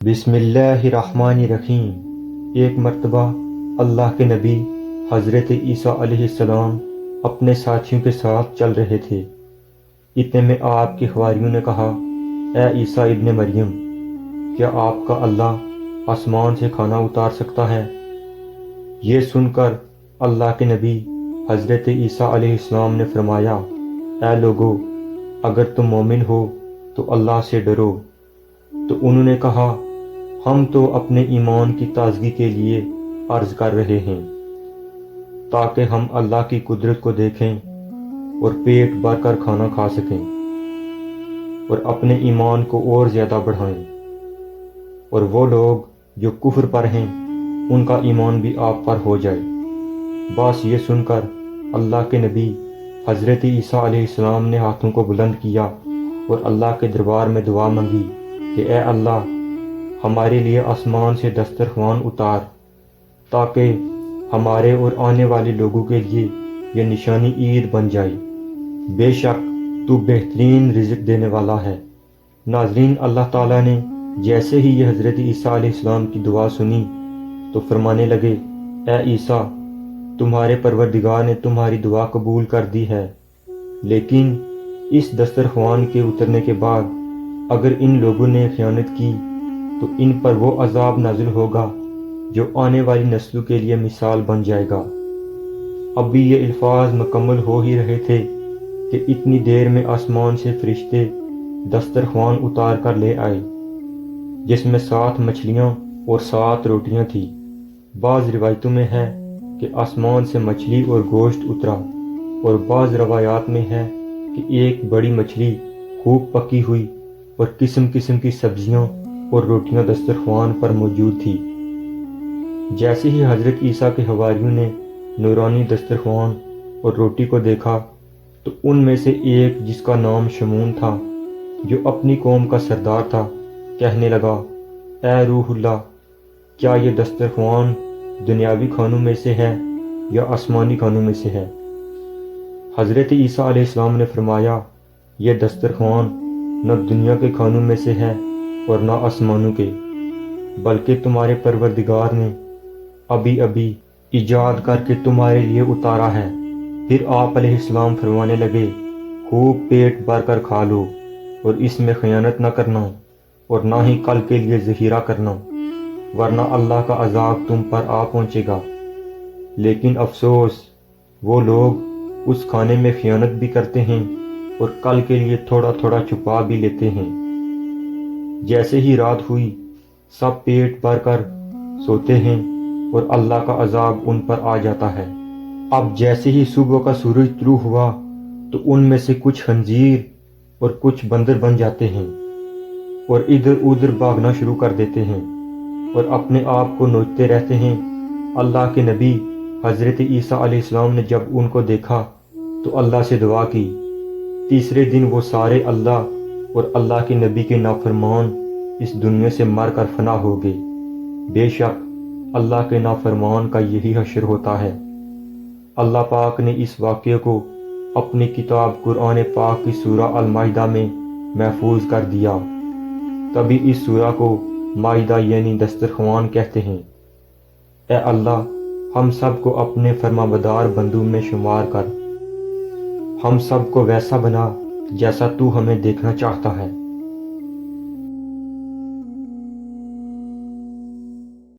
بسم اللہ الرحمن الرحیم۔ ایک مرتبہ اللہ کے نبی حضرت عیسیٰ علیہ السلام اپنے ساتھیوں کے ساتھ چل رہے تھے۔ اتنے میں آپ کے حواریوں نے کہا، اے عیسیٰ ابن مریم، کیا آپ کا اللہ آسمان سے کھانا اتار سکتا ہے؟ یہ سن کر اللہ کے نبی حضرت عیسیٰ علیہ السلام نے فرمایا، اے لوگو، اگر تم مومن ہو تو اللہ سے ڈرو۔ تو انہوں نے کہا، ہم تو اپنے ایمان کی تازگی کے لیے عرض کر رہے ہیں، تاکہ ہم اللہ کی قدرت کو دیکھیں اور پیٹ بھر کر کھانا کھا سکیں اور اپنے ایمان کو اور زیادہ بڑھائیں، اور وہ لوگ جو کفر پر ہیں ان کا ایمان بھی آپ پر ہو جائے۔ بس یہ سن کر اللہ کے نبی حضرت عیسیٰ علیہ السلام نے ہاتھوں کو بلند کیا اور اللہ کے دربار میں دعا مانگی کہ اے اللہ، ہمارے لیے آسمان سے دسترخوان اتار، تاکہ ہمارے اور آنے والے لوگوں کے لیے یہ نشانی عید بن جائے۔ بے شک تو بہترین رزق دینے والا ہے۔ ناظرین، اللہ تعالیٰ نے جیسے ہی یہ حضرت عیسیٰ علیہ السلام کی دعا سنی تو فرمانے لگے، اے عیسیٰ، تمہارے پروردگار نے تمہاری دعا قبول کر دی ہے، لیکن اس دسترخوان کے اترنے کے بعد اگر ان لوگوں نے خیانت کی تو ان پر وہ عذاب نازل ہوگا جو آنے والی نسلوں کے لیے مثال بن جائے گا۔ ابھی یہ الفاظ مکمل ہو ہی رہے تھے کہ اتنی دیر میں آسمان سے فرشتے دسترخوان اتار کر لے آئے، جس میں 7 مچھلیاں اور 7 روٹیاں تھیں۔ بعض روایتوں میں ہے کہ آسمان سے مچھلی اور گوشت اترا، اور بعض روایات میں ہے کہ ایک بڑی مچھلی خوب پکی ہوئی اور قسم قسم کی سبزیاں اور روٹیاں دسترخوان پر موجود تھی۔ جیسے ہی حضرت عیسیٰ کے حواریوں نے نورانی دسترخوان اور روٹی کو دیکھا تو ان میں سے ایک، جس کا نام شمعون تھا، جو اپنی قوم کا سردار تھا، کہنے لگا، اے روح اللہ، کیا یہ دسترخوان دنیاوی کھانوں میں سے ہے یا آسمانی کھانوں میں سے ہے؟ حضرت عیسیٰ علیہ السلام نے فرمایا، یہ دسترخوان نہ دنیا کے کھانوں میں سے ہے اور نہ آسمانوں کے، بلکہ تمہارے پروردگار نے ابھی ابھی ایجاد کر کے تمہارے لیے اتارا ہے۔ پھر آپ علیہ السلام فرمانے لگے، خوب پیٹ بھر کر کھا لو اور اس میں خیانت نہ کرنا اور نہ ہی کل کے لیے ذخیرہ کرنا، ورنہ اللہ کا عذاب تم پر آ پہنچے گا۔ لیکن افسوس، وہ لوگ اس کھانے میں خیانت بھی کرتے ہیں اور کل کے لیے تھوڑا تھوڑا چھپا بھی لیتے ہیں۔ جیسے ہی رات ہوئی سب پیٹ بھر کر سوتے ہیں اور اللہ کا عذاب ان پر آ جاتا ہے۔ اب جیسے ہی صبح کا سورج طلوع ہوا تو ان میں سے کچھ خنزیر اور کچھ بندر بن جاتے ہیں اور ادھر ادھر بھاگنا شروع کر دیتے ہیں اور اپنے آپ کو نوچتے رہتے ہیں۔ اللہ کے نبی حضرت عیسیٰ علیہ السلام نے جب ان کو دیکھا تو اللہ سے دعا کی۔ تیسرے دن وہ سارے اللہ اور اللہ کے نبی کے نافرمان اس دنیا سے مر کر فنا ہو گئے۔ بے شک اللہ کے نافرمان کا یہی حشر ہوتا ہے۔ اللہ پاک نے اس واقعے کو اپنی کتاب قرآن پاک کی سورہ المائدہ میں محفوظ کر دیا۔ تبھی اس سورہ کو مائدہ یعنی دسترخوان کہتے ہیں۔ اے اللہ، ہم سب کو اپنے فرمانبردار بندوں میں شمار کر، ہم سب کو ویسا بنا جیسا تو ہمیں دیکھنا چاہتا ہے۔